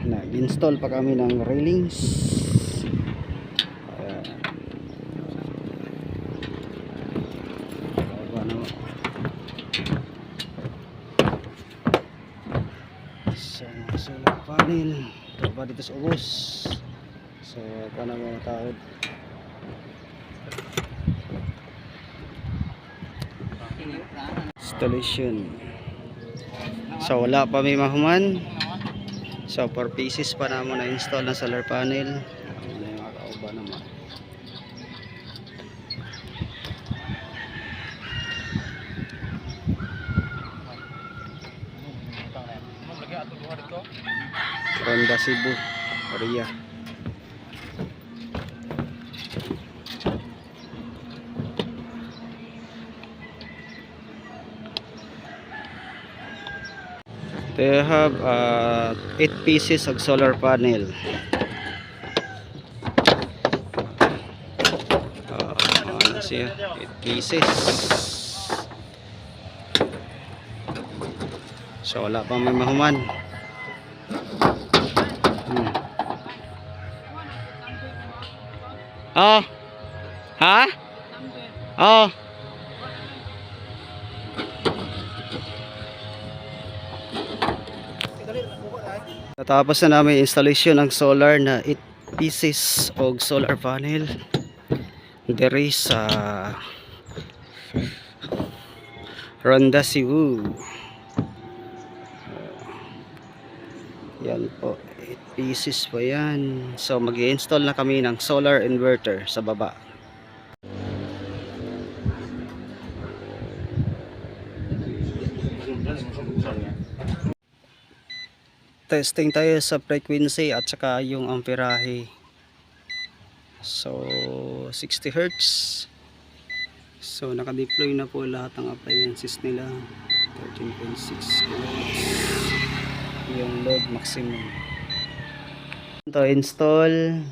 Nag-install pa kami ng railings. Solar panel trabaho dito sa ubos. So paano mga tawad installation. So wala pa may mahuman. So 4 pieces pa naman na install na solar panel. Ano yung mga kauba naman. Ronda Cebu Korea. They have 8 pieces of solar panel. Ano siya? 8 pieces. So wala pa may mahuman. Oh. Ha? Oh. Natapos na namin installation ng solar na 8 pieces of solar panel diri sa Ronda Cebu. Yan po, 8 pieces po yan. So mag-i-install na kami ng solar inverter sa baba. Testing tayo sa frequency at saka yung amperahe. So 60 Hz. So naka-deploy na po lahat ng appliances nila. 13.6 kHz yung load maximum. To install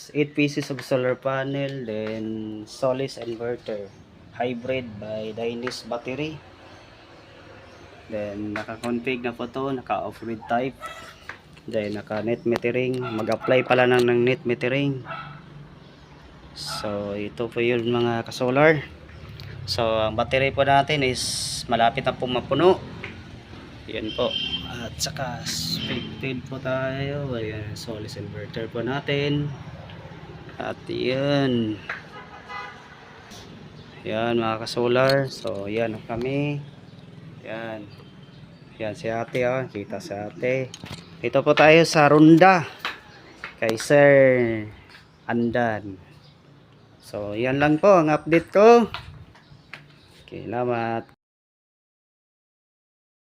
8 pieces of solar panel, then Solis inverter hybrid by Dynis battery. Then naka-config na po to, naka-off grid type. Then naka-net metering, mag-apply pala ng net metering. So ito po yung mga ka-solar. So ang battery po natin is malapit na po mapuno. Yan po. At saka expected po tayo. Ayan, Solis inverter po natin. At yan. Yan mga ka-solar. So yan kami. Yan. Yan si ate, oh. Kita si ate. Dito po tayo sa Ronda kay Sir Andan. So yan lang po ang update ko. Okay, salamat.